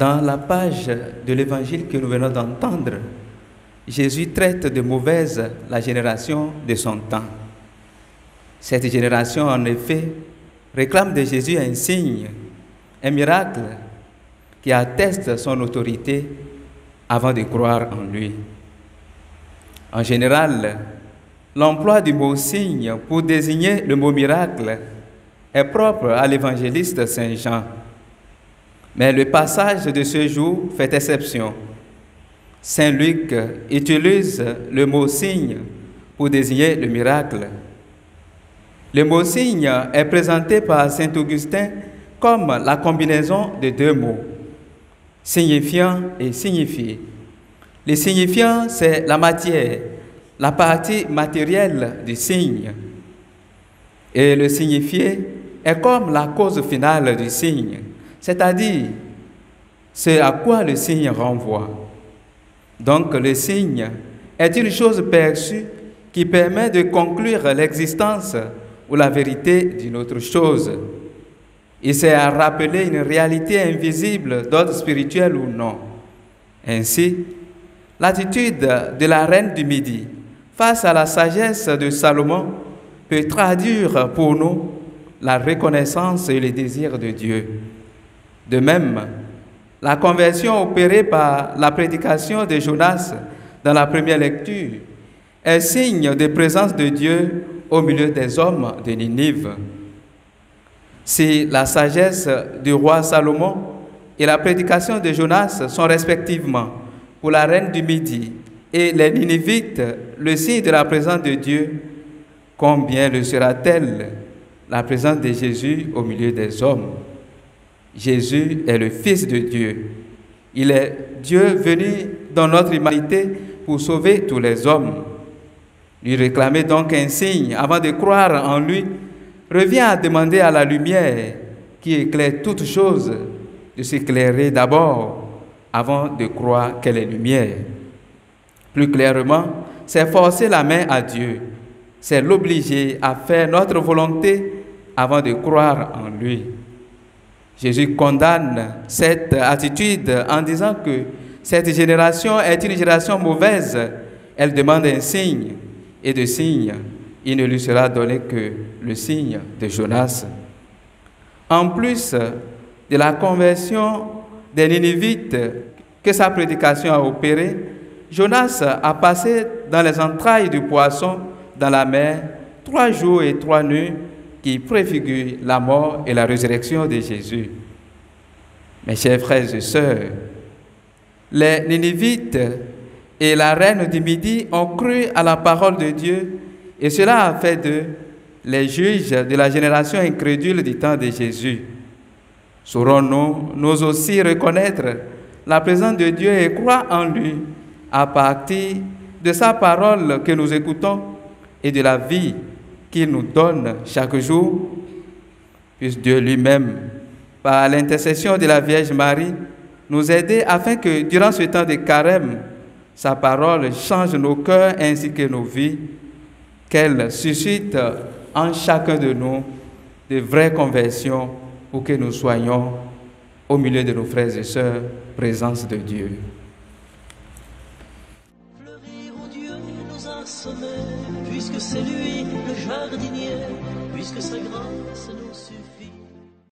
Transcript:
Dans la page de l'évangile que nous venons d'entendre, Jésus traite de mauvaise la génération de son temps. Cette génération, en effet, réclame de Jésus un signe, un miracle qui atteste son autorité avant de croire en lui. En général, l'emploi du mot signe pour désigner le mot miracle est propre à l'évangéliste Saint Jean. Mais le passage de ce jour fait exception. Saint Luc utilise le mot signe pour désigner le miracle. Le mot signe est présenté par saint Augustin comme la combinaison de deux mots, signifiant et signifié. Le signifiant, c'est la matière, la partie matérielle du signe. Et le signifié est comme la cause finale du signe, c'est-à-dire ce à quoi le signe renvoie. Donc le signe est une chose perçue qui permet de conclure l'existence ou la vérité d'une autre chose. Il sert à rappeler une réalité invisible d'ordre spirituel ou non. Ainsi, l'attitude de la reine du Midi face à la sagesse de Salomon peut traduire pour nous la reconnaissance et le désir de Dieu. De même, la conversion opérée par la prédication de Jonas dans la première lecture est signe de présence de Dieu au milieu des hommes de Ninive. Si la sagesse du roi Salomon et la prédication de Jonas sont respectivement pour la reine du Midi et les Ninivites le signe de la présence de Dieu, combien le sera-t-elle la présence de Jésus au milieu des hommes? Jésus est le Fils de Dieu. Il est Dieu venu dans notre humanité pour sauver tous les hommes. Lui réclamer donc un signe avant de croire en lui revient à demander à la lumière qui éclaire toutes choses de s'éclairer d'abord avant de croire qu'elle est lumière. Plus clairement, c'est forcer la main à Dieu, c'est l'obliger à faire notre volonté avant de croire en lui. Jésus condamne cette attitude en disant que cette génération est une génération mauvaise. Elle demande un signe, et de signe, il ne lui sera donné que le signe de Jonas. En plus de la conversion des Ninivites que sa prédication a opérée, Jonas a passé dans les entrailles du poisson dans la mer 3 jours et 3 nuits qui préfigurent la mort et la résurrection de Jésus. Mes chers frères et sœurs, les Ninivites et la reine du Midi ont cru à la parole de Dieu et cela a fait d'eux les juges de la génération incrédule du temps de Jésus. Saurons-nous aussi reconnaître la présence de Dieu et croire en lui à partir de sa parole que nous écoutons et de la vie qu'il nous donne chaque jour? Puisse Dieu lui-même, par l'intercession de la Vierge Marie, nous aider afin que durant ce temps de carême, sa parole change nos cœurs ainsi que nos vies, qu'elle suscite en chacun de nous de vraies conversions pour que nous soyons au milieu de nos frères et sœurs, présence de Dieu. Fleurir où Dieu nous a semés, puisque c'est lui le jardinier, puisque sa grâce nous suit.